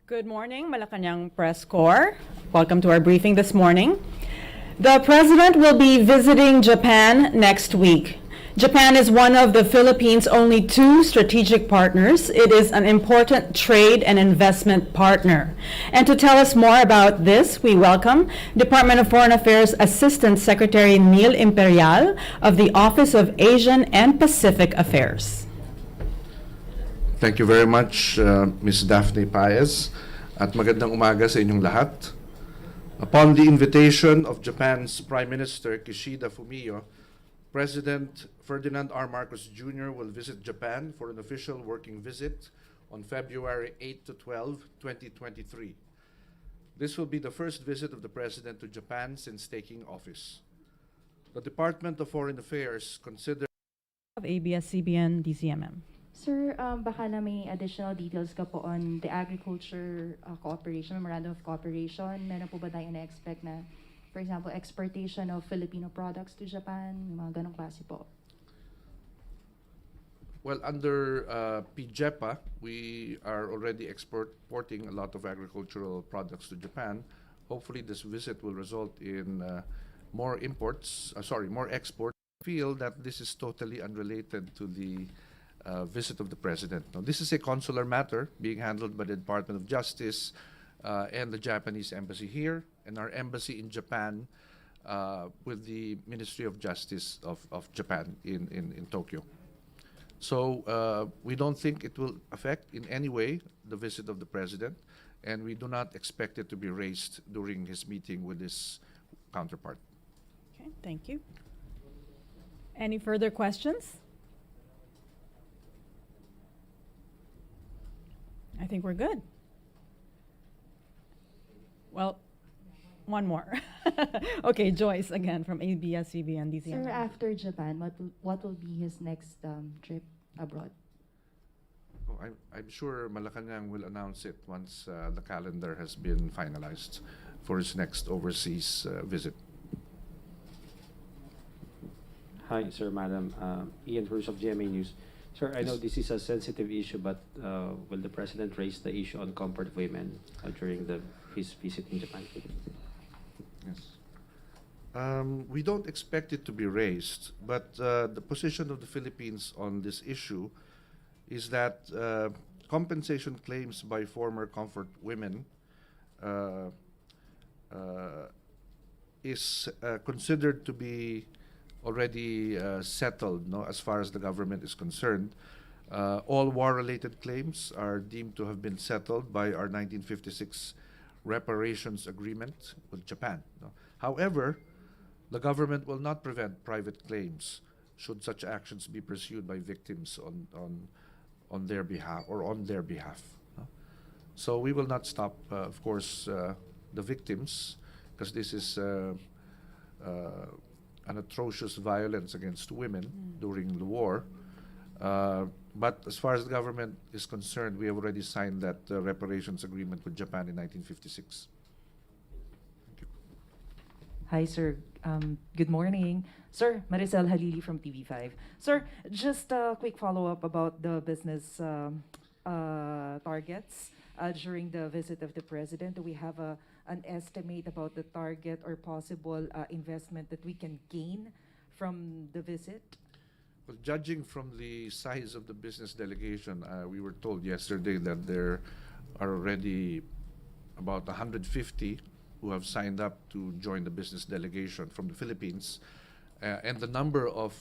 Good morning, Malacanang Press Corps. Welcome to our briefing this morning. The President will be visiting Japan next week. Japan is one of the Philippines' only two strategic partners. It is an important trade and investment partner. And to tell us more about this, we welcome Department of Foreign Affairs Assistant Secretary Neil Imperial of the Office of Asian and Pacific Affairs. Thank you very much, Ms. Daphne Paez, at magandang umaga sa inyong lahat. Upon the invitation of Japan's Prime Minister Kishida Fumio, President Ferdinand R. Marcos Jr. will visit Japan for an official working visit on February 8 to 12, 2023. This will be the first visit of the President to Japan since taking office. The Department of Foreign Affairs considers Of ABS-CBN DCMM. Sir, baka na may additional details ka po on the agriculture cooperation, memorandum of cooperation. Meron po ba tayong na-expect na, for example, exportation of Filipino products to Japan? Yung mga ganong klase po. Well, under PJEPA, we are already exporting a lot of agricultural products to Japan. Hopefully, this visit will result in more exports. I feel that this is totally unrelated to the visit of the President. Now, this is a consular matter being handled by the Department of Justice and the Japanese Embassy here, and our embassy in Japan with the Ministry of Justice of Japan in Tokyo. So we don't think it will affect in any way the visit of the President, and we do not expect it to be raised during his meeting with his counterpart. Okay, thank you. Any further questions? I think we're good. Well, one more. Okay, Joyce again from ABS-CBN DCMM. Sir, after Japan, what will be his next trip abroad? Oh, I'm sure Malacanang will announce it once the calendar has been finalized for his next overseas visit. Hi, sir, madam. Ian Cruz of GMA News. Sir, I know this is a sensitive issue, but will the President raise the issue on comfort of women during his visit in Japan? Yes. We don't expect it to be raised, but the position of the Philippines on this issue is that compensation claims by former comfort women is considered to be already settled, no, as far as the government is concerned. All war-related claims are deemed to have been settled by our 1956 reparations agreement with Japan. No? However, the government will not prevent private claims should such actions be pursued by victims on their behalf or on their behalf. No? So we will not stop, of course, the victims, because this is an atrocious violence against women during the war. But as far as the government is concerned, we have already signed that reparations agreement with Japan in 1956. Thank you. Hi, sir. Good morning. Sir, Maricel Halili from TV5. Sir, just a quick follow-up about the business targets during the visit of the President. Do we have an estimate about the target or possible investment that we can gain from the visit? Well, judging from the size of the business delegation, we were told yesterday that there are already about 150 who have signed up to join the business delegation from the Philippines. And the number of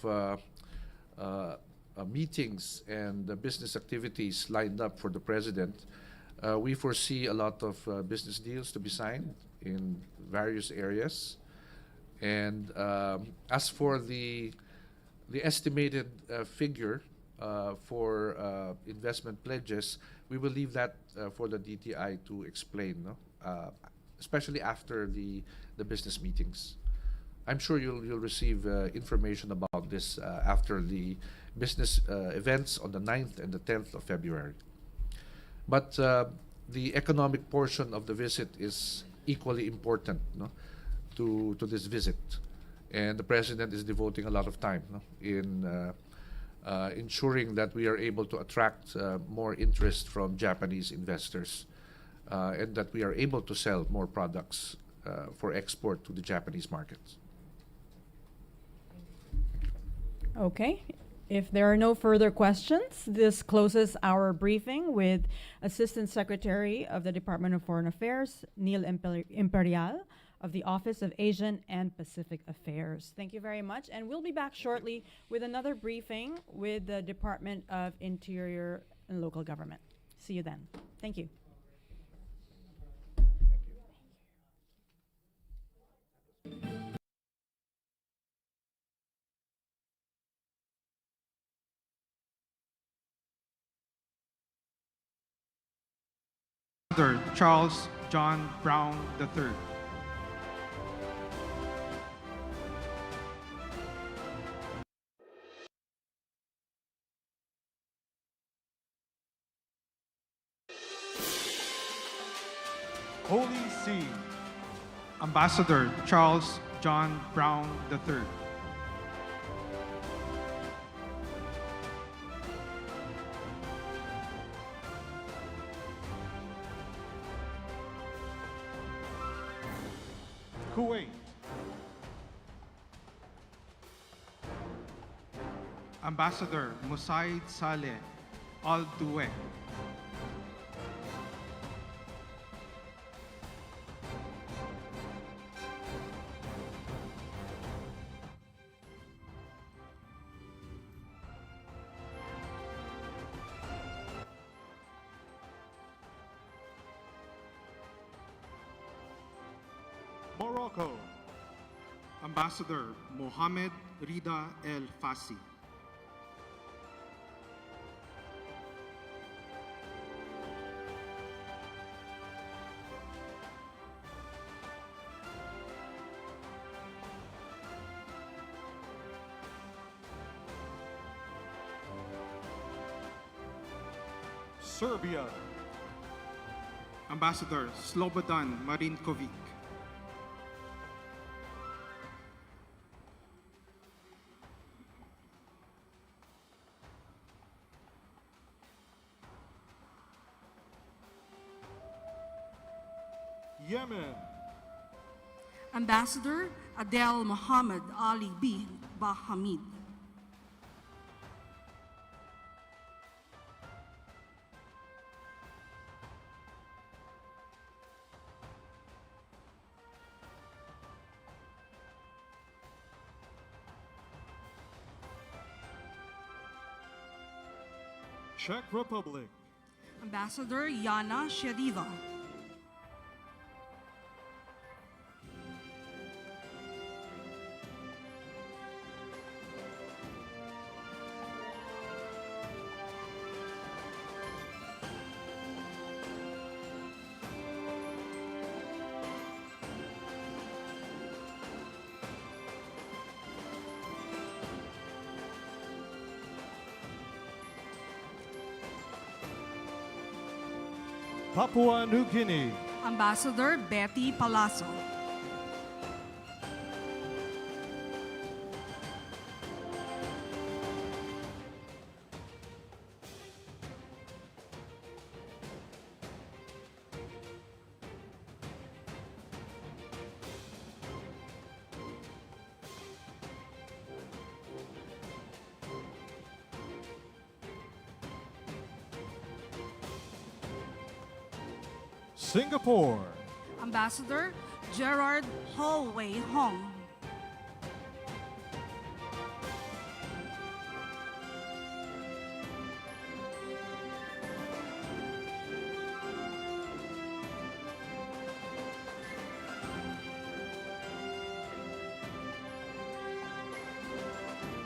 meetings and business activities lined up for the President, we foresee a lot of business deals to be signed in various areas. And as for the estimated figure for investment pledges, we will leave that for the DTI to explain, no? Especially after the business meetings. I'm sure you'll receive information about this after the business events on the 9th and the 10th of February. But the economic portion of the visit is equally important, no, to this visit. And the President is devoting a lot of time, no, in ensuring that we are able to attract more interest from Japanese investors and that we are able to sell more products for export to the Japanese markets. Okay. If there are no further questions, this closes our briefing with Assistant Secretary of the Department of Foreign Affairs, Neil Imperial, of the Office of Asian and Pacific Affairs. Thank you very much, and we'll be back shortly with another briefing with the Department of Interior and Local Government. See you then. Thank you. Charles John Brown III. Holy See, Ambassador Charles John Brown III. Kuwait, Ambassador Musaid Saleh Al Duwe. Morocco, Ambassador Mohamed Rida El Fassi. Serbia, Ambassador Slobodan Marinkovic. Yemen, Ambassador Adel Mohammed Ali bin Bahamid. Czech Republic, Ambassador Yana Shediva. Papua New Guinea, Ambassador Betty Palazzo. Singapore, Ambassador Gerard Ho Wei Hong.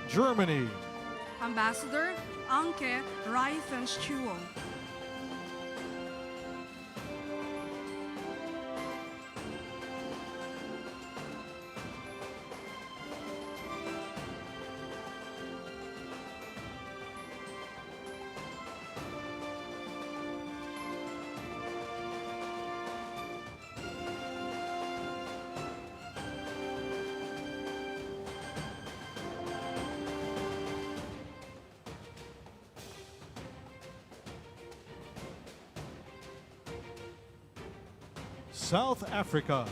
Germany, Ambassador Anke Reifenstuhl. South Africa.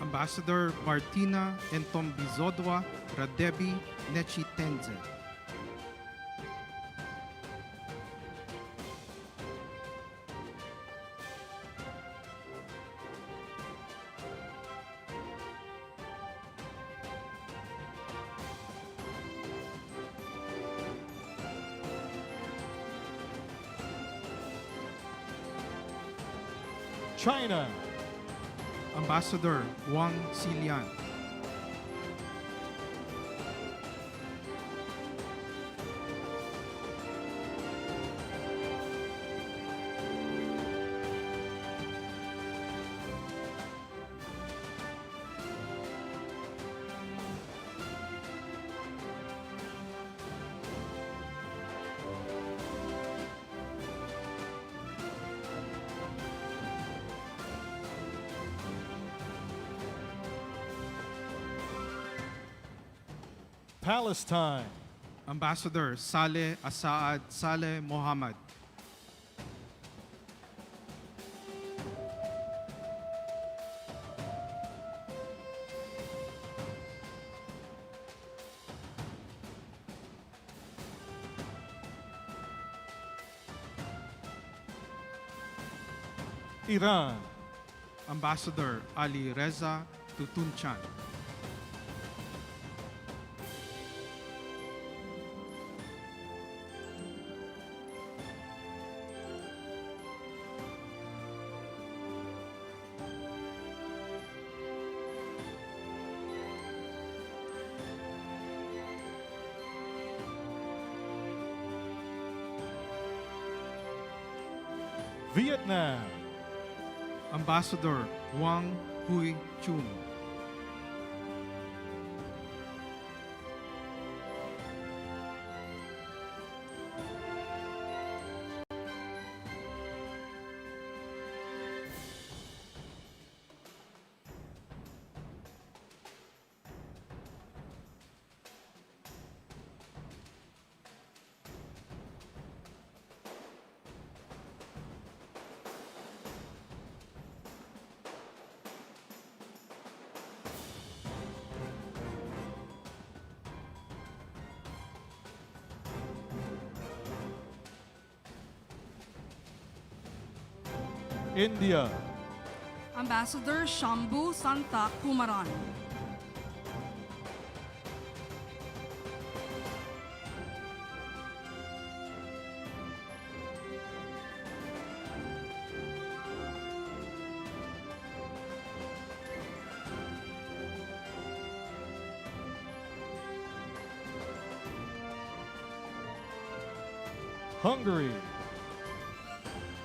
Ambassador Martina Ntombizodwa Radebi Nechitenze. China. Ambassador Wang Xilian. Palestine. Ambassador Saleh Asaad Saleh Mohammed. Iran. Ambassador Ali Reza Tutunchan. Vietnam. Ambassador Wang Hui Chun. India. Ambassador Shambhu Santa Kumaran. Hungary.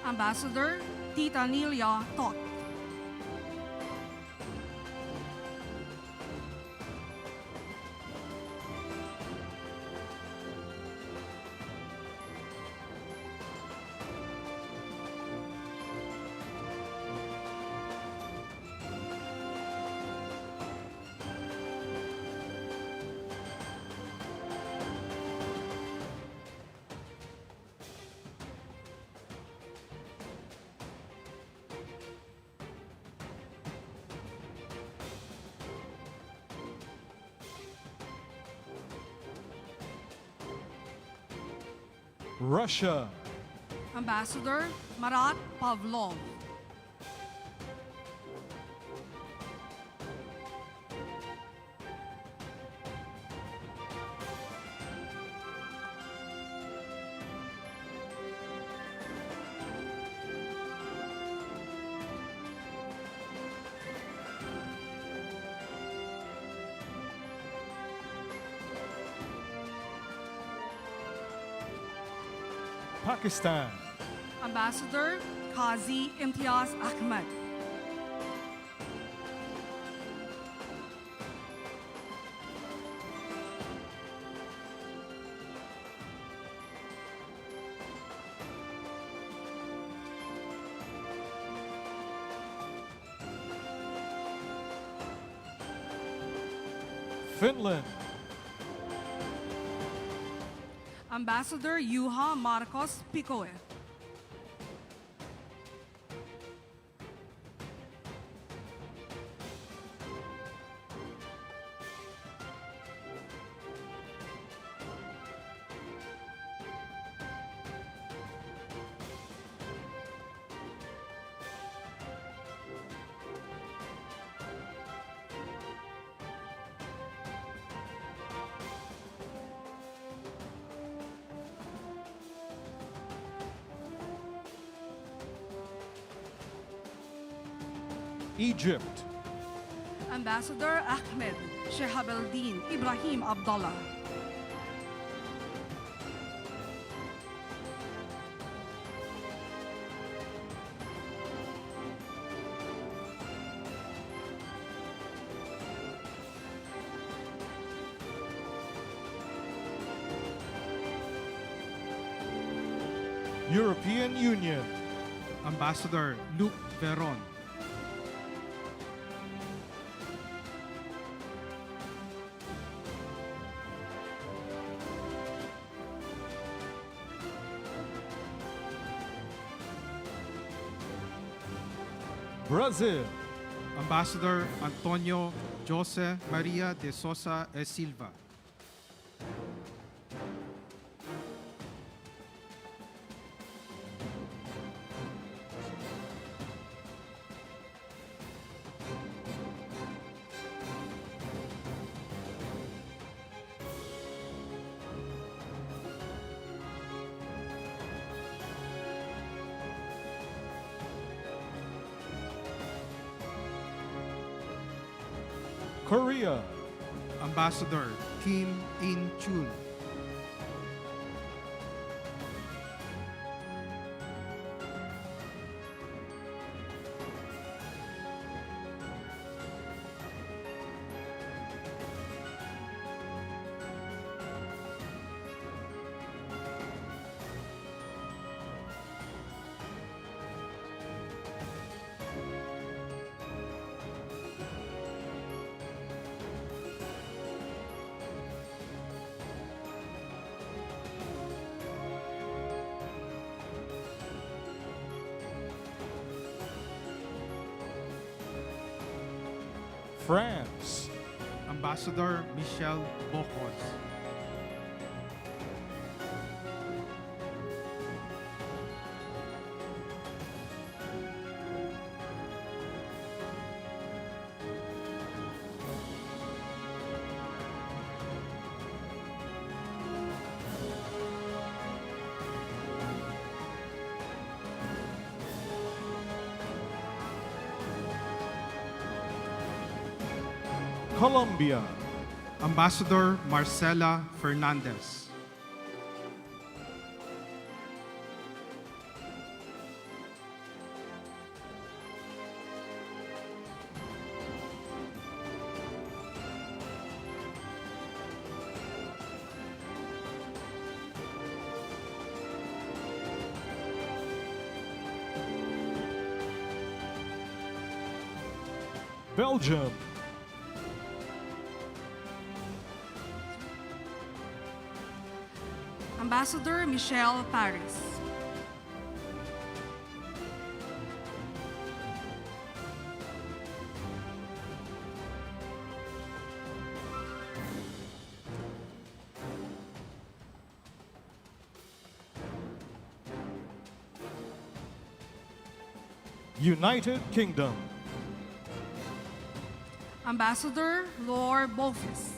Ambassador Tita Nelia Tot. Russia. Ambassador Marat Pavlov. Pakistan. Ambassador Qazi Imtiaz Ahmed. Finland. Ambassador Juha Marcos Picoe. Egypt, Ambassador Ahmed Shehabeldin Ibrahim Abdullah. European Union, Ambassador Luc Veron, Brazil, Ambassador Antonio Jose Maria de Sousa e Silva. Korea, Ambassador Kim In Chul. France, Ambassador Michelle Bocos. Colombia, Ambassador Marcela Fernandez. Belgium, Ambassador Michelle Paris. United Kingdom, Ambassador Lord Bofis.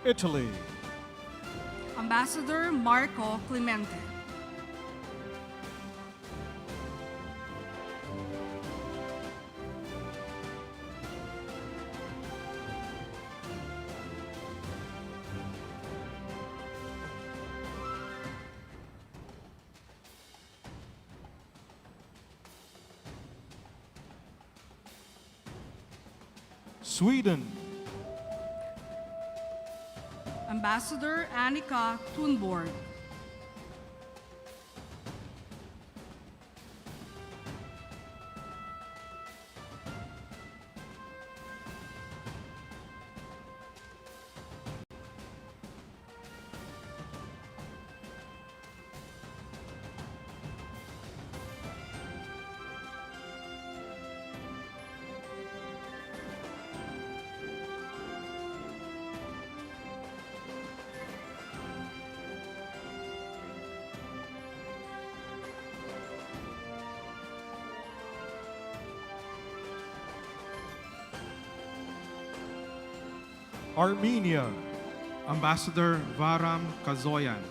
Italy, Ambassador Marco Clemente. Sweden, Ambassador Annika Thunborg. Armenia, Ambassador Varam Kazoyan,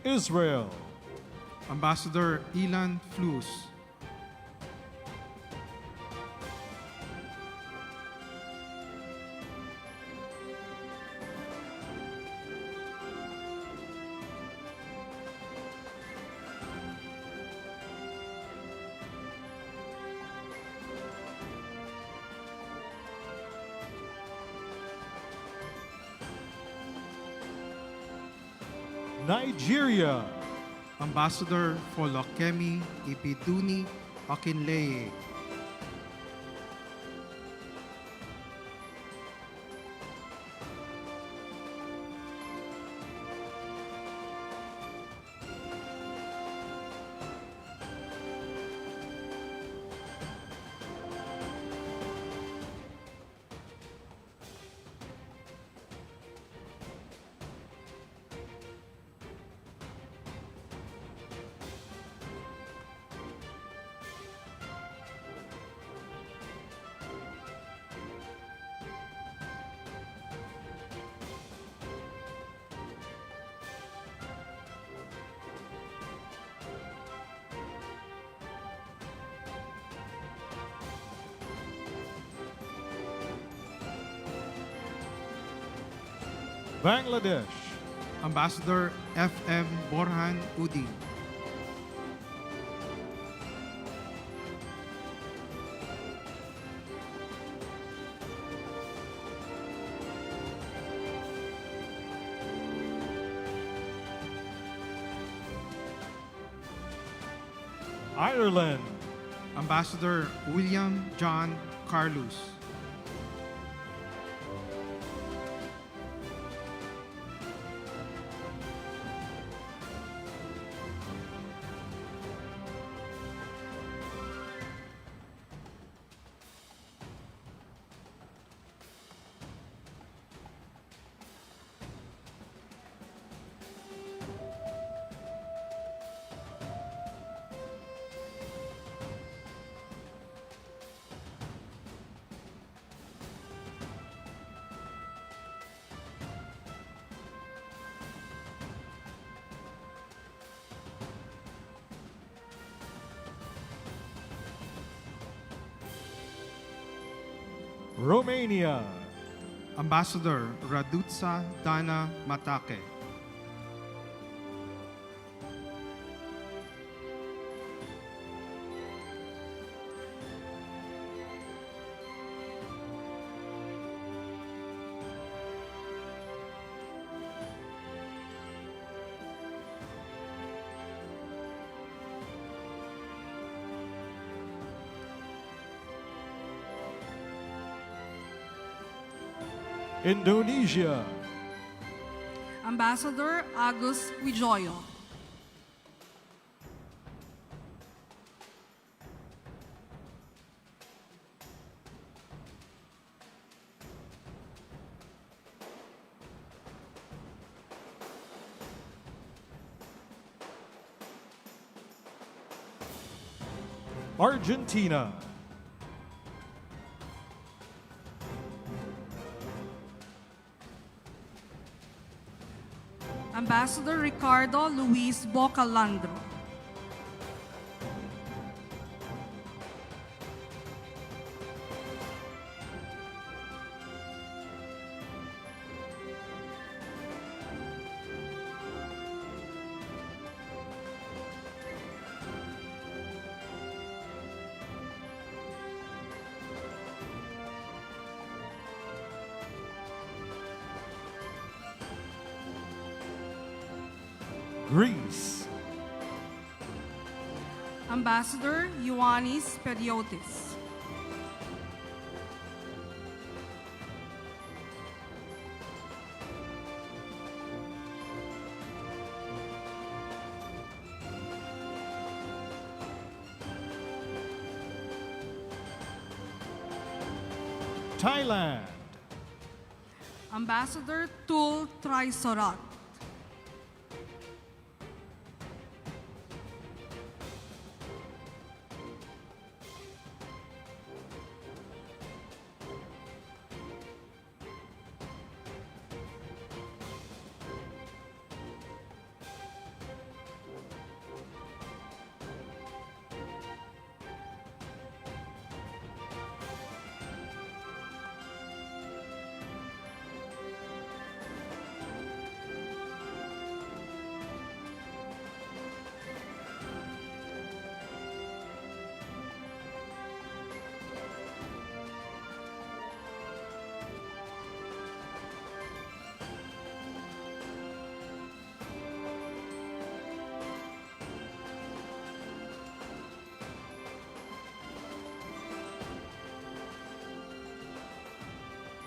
Israel, Ambassador Ilan Flus, Nigeria, Ambassador Folokemi Ibiduni Akinleye, Bangladesh, Ambassador FM Borhan Udin, Ireland, Ambassador William John Carlos, Romania, Ambassador Radutsa Dana Matake, Indonesia, Ambassador Agus Wijoyo, Argentina, Ambassador Ricardo Luis Bocalandro, Greece. Ambassador Ioannis Pediotis. Thailand. Ambassador Tul Trisorat.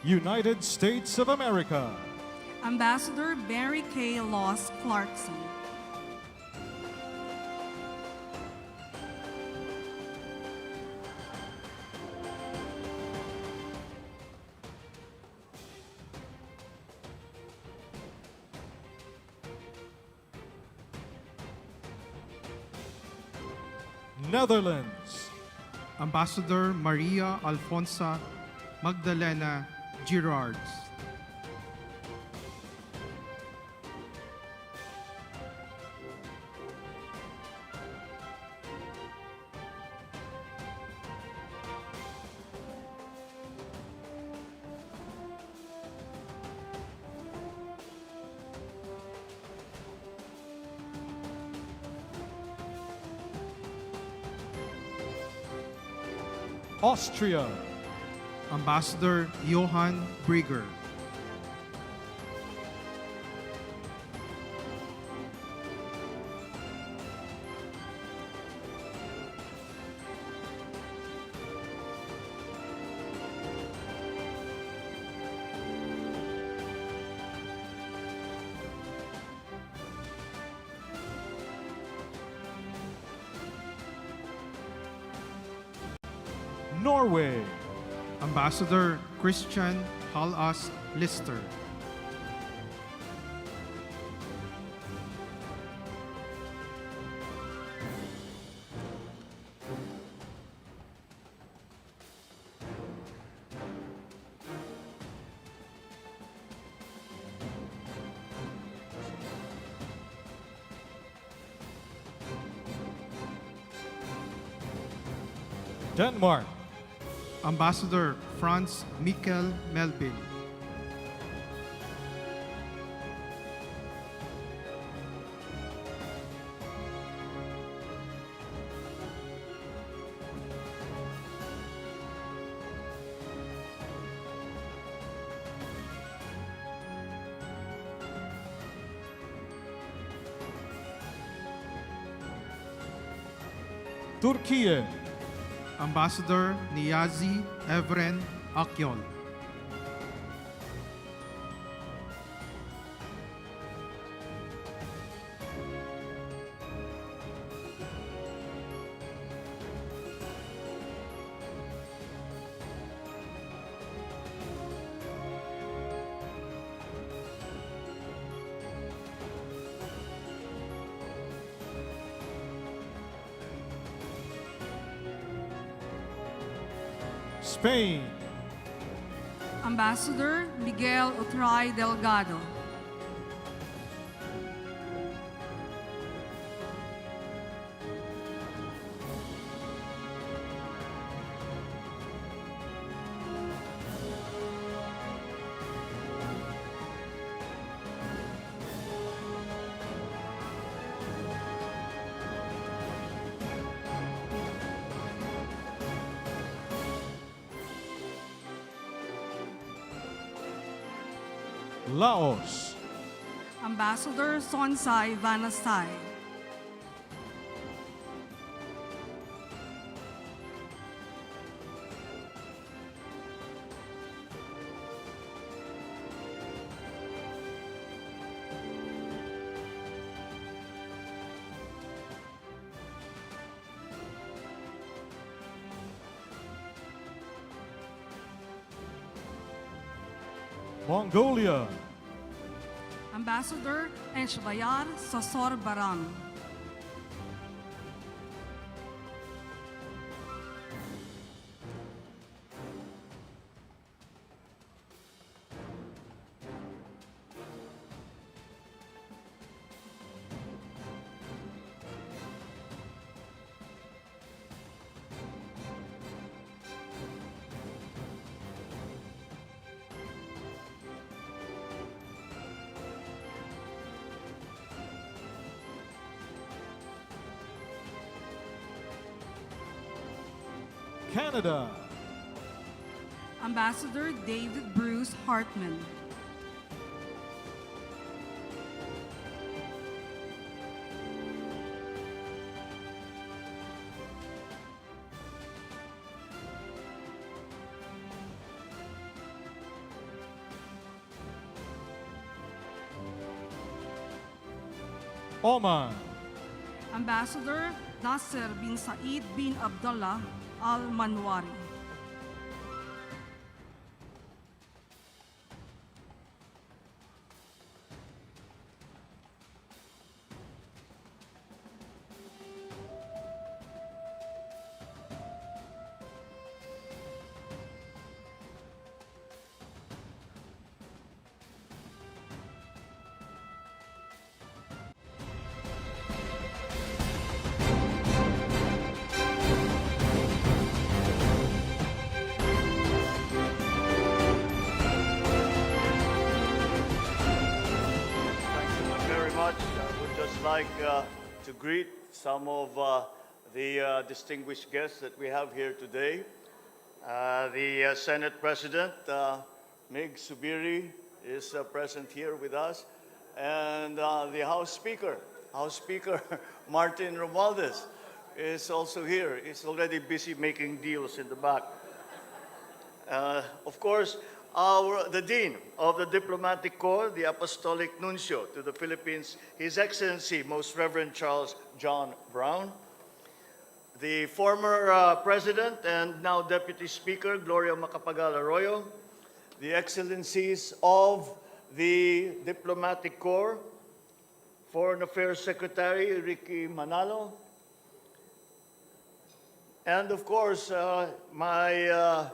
United States of America. Ambassador Mary Kay Loss Clarkson. Netherlands. Ambassador Maria Alfonsa Magdalena Girards. Austria. Ambassador Johann Brigger. Norway. Ambassador Christian Halas Lister. Denmark. Ambassador FRANZ Mikkel Melvin. Turkey. Ambassador Niyazi Evren Akyol. Spain. Ambassador Miguel Utray Delgado. Laos. Ambassador Sonsai Vanasai. Mongolia. Ambassador Enshbayar Sosor Barang. Canada. Ambassador David Bruce Hartman. Oman. Ambassador Nasser bin Said bin Abdullah Al Manwari. Like to greet some of the distinguished guests that we have here today. The Senate President, Mig Subiri, is present here with us, and the House Speaker, Martin Romualdez, is also here. He's already busy making deals in the back. Of course, the Dean of the Diplomatic Corps, the Apostolic Nuncio to the Philippines, His Excellency, Most Reverend Charles John Brown. The former President and now Deputy Speaker, Gloria Macapagal Arroyo. The Excellencies of the Diplomatic Corps, Foreign Affairs Secretary Ricky Manalo. And of course, my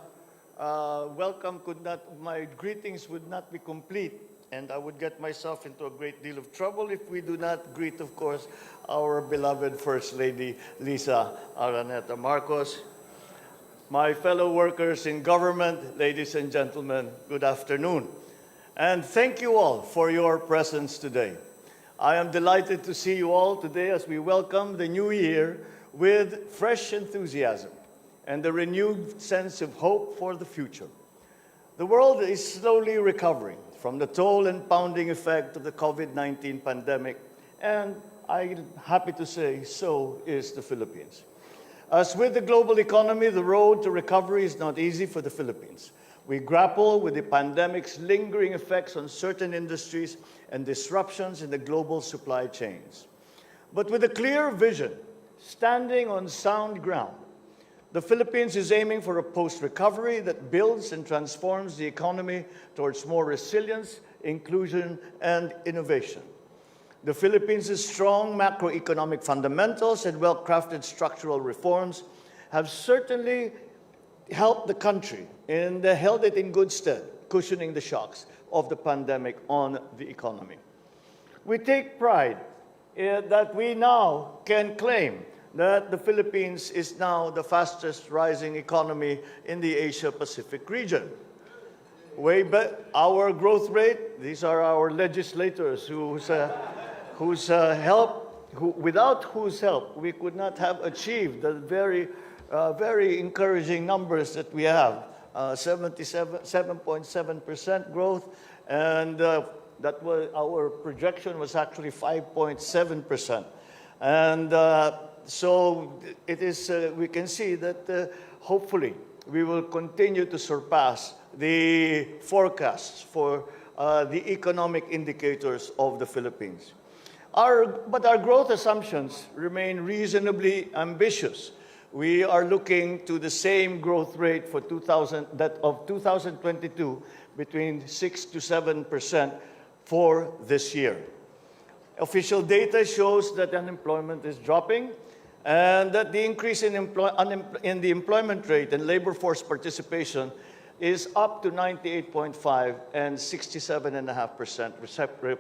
greetings would not be complete, and I would get myself into a great deal of trouble if we do not greet, of course, our beloved First Lady, Lisa Araneta Marcos. My fellow workers in government, ladies and gentlemen, good afternoon. And thank you all for your presence today. I am delighted to see you all today as we welcome the new year with fresh enthusiasm and a renewed sense of hope for the future. The world is slowly recovering from the toll and pounding effect of the COVID-19 pandemic, and I'm happy to say so is the Philippines. As with the global economy, the road to recovery is not easy for the Philippines. We grapple with the pandemic's lingering effects on certain industries and disruptions in the global supply chains. But with a clear vision, standing on sound ground, the Philippines is aiming for a post-recovery that builds and transforms the economy towards more resilience, inclusion, and innovation. The Philippines' strong macroeconomic fundamentals and well-crafted structural reforms have certainly helped the country and held it in good stead, cushioning the shocks of the pandemic on the economy. We take pride that we now can claim that the Philippines is now the fastest rising economy in the Asia-Pacific region. Our growth rate, these are our legislators without whose help we could not have achieved the very encouraging numbers that we have, 7.7% growth, and That was our projection was actually 5.7%. And so it is, we can see that hopefully we will continue to surpass the forecasts for the economic indicators of the Philippines. But our growth assumptions remain reasonably ambitious. We are looking to the same growth rate for 2022, between 6 to 7% for this year. Official data shows that unemployment is dropping and that the increase in the employment rate and labor force participation is up to 98.5 and 67.5%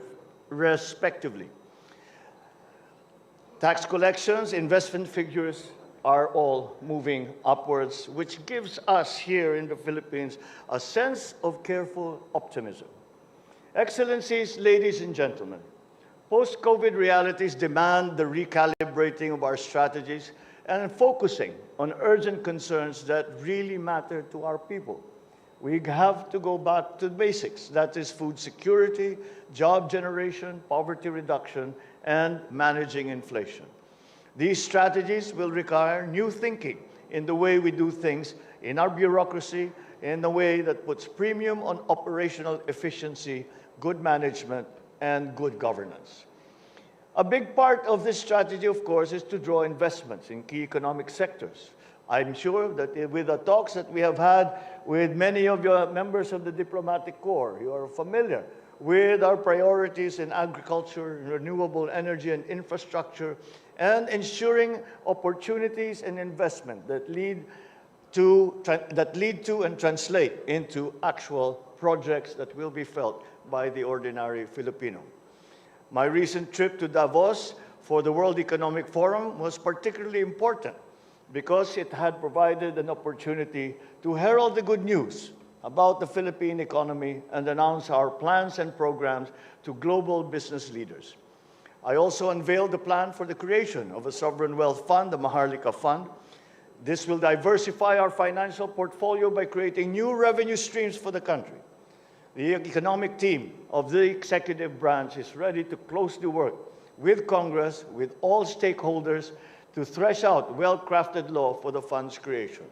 respectively. Tax collections, investment figures are all moving upwards, which gives us here in the Philippines a sense of careful optimism. Excellencies, ladies and gentlemen, post-COVID realities demand the recalibrating of our strategies and focusing on urgent concerns that really matter to our people. We have to go back to the basics. That is food security, job generation, poverty reduction, and managing inflation. These strategies will require new thinking in the way we do things in our bureaucracy, in a way that puts premium on operational efficiency, good management, and good governance. A big part of this strategy, of course, is to draw investments in key economic sectors. I'm sure that with the talks that we have had with many of your members of the diplomatic corps, you are familiar with our priorities in agriculture, renewable energy and infrastructure, and ensuring opportunities and investment that lead to and translate into actual projects that will be felt by the ordinary Filipino. My recent trip to Davos for the World Economic Forum was particularly important because it had provided an opportunity to herald the good news about the Philippine economy and announce our plans and programs to global business leaders. I also unveiled the plan for the creation of a sovereign wealth fund, the Maharlika Fund. This will diversify our financial portfolio by creating new revenue streams for the country. The economic team of the executive branch is ready to closely work with Congress, with all stakeholders, to thresh out well-crafted law for the fund's creation.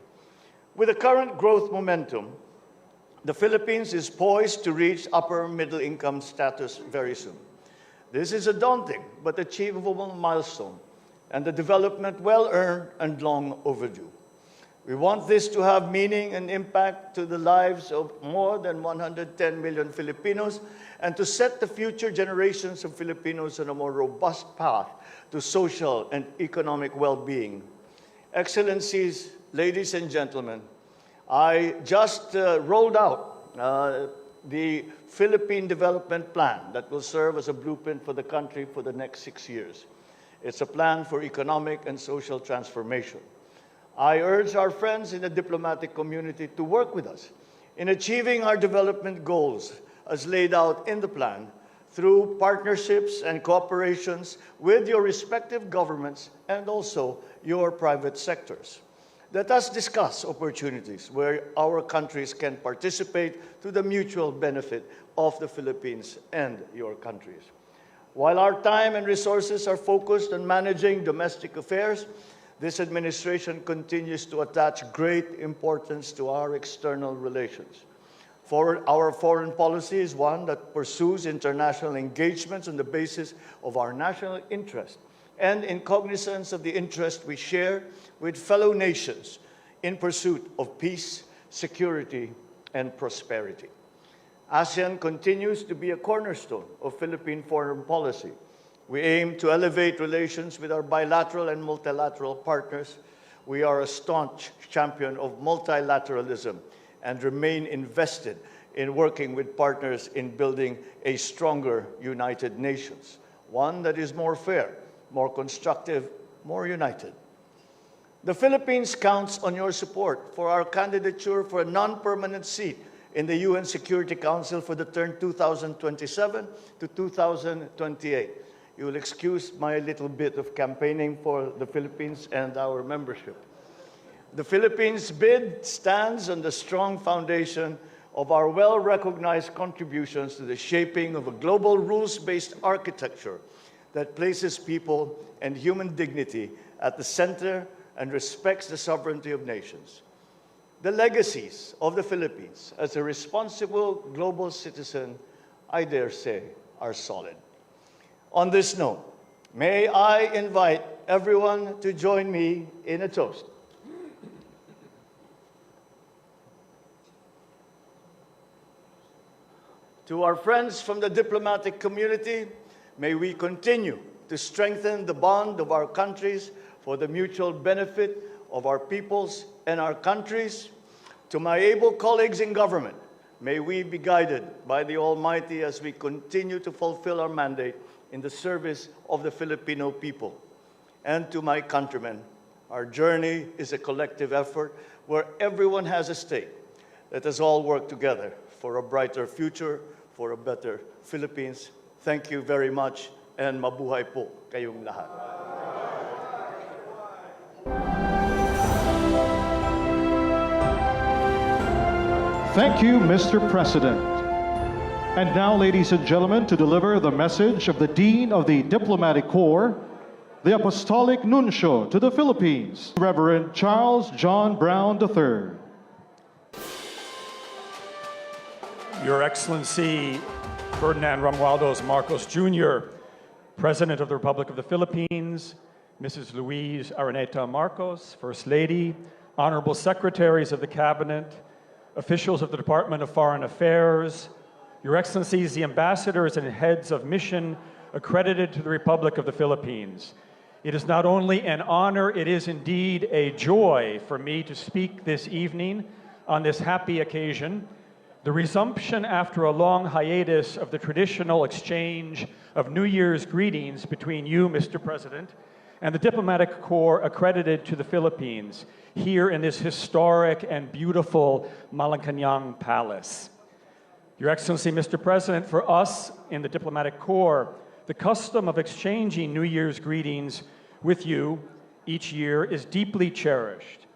With the current growth momentum, the Philippines is poised to reach upper middle income status very soon. This is a daunting but achievable milestone, and a development well-earned and long overdue. We want this to have meaning and impact to the lives of more than 110 million Filipinos and to set the future generations of Filipinos on a more robust path to social and economic well-being. Excellencies, ladies and gentlemen, I just rolled out the Philippine Development Plan that will serve as a blueprint for the country for the next 6 years. It's a plan for economic and social transformation. I urge our friends in the diplomatic community to work with us in achieving our development goals as laid out in the plan through partnerships and cooperations with your respective governments and also your private sectors. Let us discuss opportunities where our countries can participate to the mutual benefit of the Philippines and your countries. While our time and resources are focused on managing domestic affairs, this administration continues to attach great importance to our external relations. Our foreign policy is one that pursues international engagements on the basis of our national interest and in cognizance of the interest we share with fellow nations in pursuit of peace, security, and prosperity. ASEAN continues to be a cornerstone of Philippine foreign policy. We aim to elevate relations with our bilateral and multilateral partners. We are a staunch champion of multilateralism and remain invested in working with partners in building a stronger United Nations, one that is more fair, more constructive, more united. The Philippines counts on your support for our candidature for a non-permanent seat in the UN Security Council for the term 2027 to 2028. You will excuse my little bit of campaigning for the Philippines and our membership. The Philippines' bid stands on the strong foundation of our well-recognized contributions to the shaping of a global rules-based architecture that places people and human dignity at the center and respects the sovereignty of nations. The legacies of the Philippines as a responsible global citizen, I dare say, are solid. On this note, may I invite everyone to join me in a toast. To our friends from the diplomatic community, may we continue to strengthen the bond of our countries for the mutual benefit of our peoples and our countries. To my able colleagues in government, may we be guided by the Almighty as we continue to fulfill our mandate in the service of the Filipino people. And to my countrymen, our journey is a collective effort where everyone has a stake. Let us all work together for a brighter future, for a better Philippines. Thank you very much, and mabuhay po kayong lahat. Thank you, Mr. President. And now, ladies and gentlemen, to deliver the message of the Dean of the Diplomatic Corps, the Apostolic Nuncio to the Philippines, Reverend Charles John Brown III. Your Excellency, Ferdinand Romualdez Marcos Jr., President of the Republic of the Philippines, Mrs. Louise Araneta Marcos, First Lady, Honorable Secretaries of the Cabinet, officials of the Department of Foreign Affairs, Your Excellencies, the ambassadors and heads of mission accredited to the Republic of the Philippines. It is not only an honor, it is indeed a joy for me to speak this evening on this happy occasion, the resumption after a long hiatus of the traditional exchange of New Year's greetings between you, Mr. President, and the Diplomatic Corps accredited to the Philippines here in this historic and beautiful Malacanang Palace. Your Excellency, Mr. President, for us in the Diplomatic Corps, the custom of exchanging New Year's greetings with you each year is deeply cherished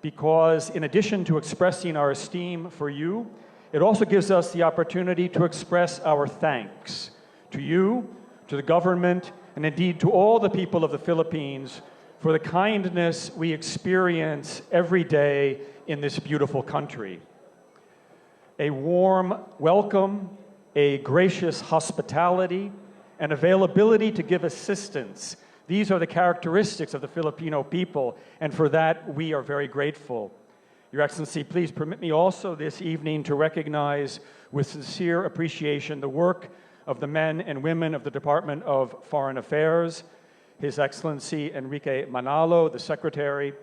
because in addition to expressing our esteem for you, it also gives us the opportunity to express our thanks to you, to the government, and indeed to all the people of the Philippines for the kindness we experience every day in this beautiful country. A warm welcome, a gracious hospitality, and availability to give assistance. These are the characteristics of the Filipino people, and for that we are very grateful. Your Excellency, please permit me also this evening to recognize with sincere appreciation the work of the men and women of the Department of Foreign Affairs, His Excellency Enrique Manalo, the Secretary,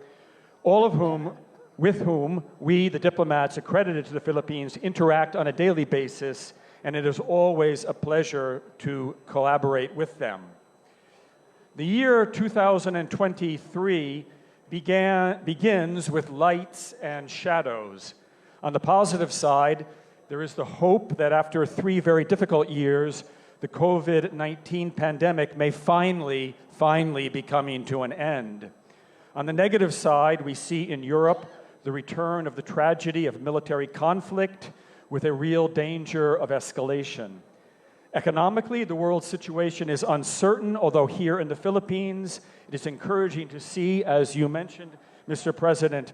all of whom, with whom we, the diplomats accredited to the Philippines, interact on a daily basis, and it is always a pleasure to collaborate with them. The year 2023 begins with lights and shadows. On the positive side, there is the hope that after 3 very difficult years, the COVID-19 pandemic may finally be coming to an end. On the negative side, we see in Europe the return of the tragedy of military conflict with a real danger of escalation. Economically, the world situation is uncertain, although here in the Philippines, it is encouraging to see, as you mentioned, Mr. President,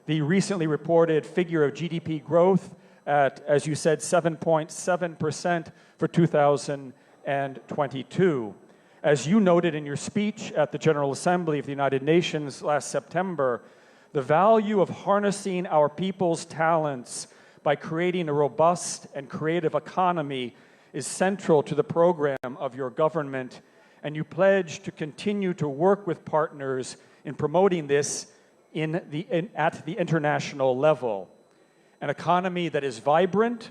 the recently reported figure of GDP growth at, as you said, 7.7% for 2022. As you noted in your speech at the General Assembly of the United Nations last September, the value of harnessing our people's talents by creating a robust and creative economy is central to the program of your government, and you pledge to continue to work with partners in promoting this at the international level. An economy that is vibrant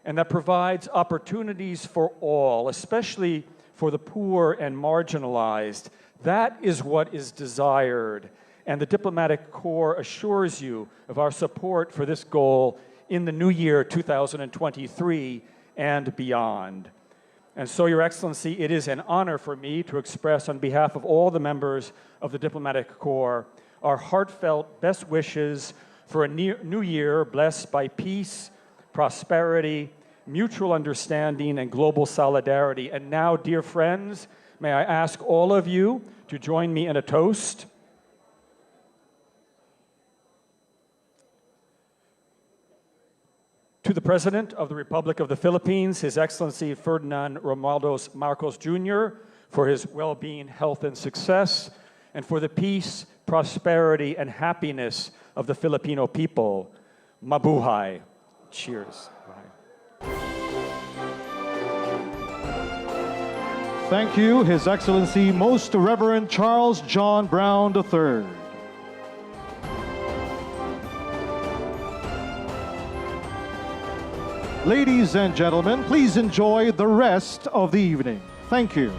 and that provides opportunities for all, especially for the poor and marginalized. That is what is desired, and the Diplomatic Corps assures you of our support for this goal in the new year 2023 and beyond. And so, Your Excellency, it is an honor for me to express on behalf of all the members of the Diplomatic Corps our heartfelt best wishes for a new year blessed by peace, prosperity, mutual understanding, and global solidarity. And now, dear friends, may I ask all of you to join me in a toast. To the President of the Republic of the Philippines, His Excellency Ferdinand Romualdez Marcos Jr., for his well-being, health, and success, and for the peace, prosperity, and happiness of the Filipino people. Mabuhay. Cheers. Bye. Thank you, His Excellency Most Reverend Charles John Brown III. Ladies and gentlemen, please enjoy the rest of the evening. Thank you.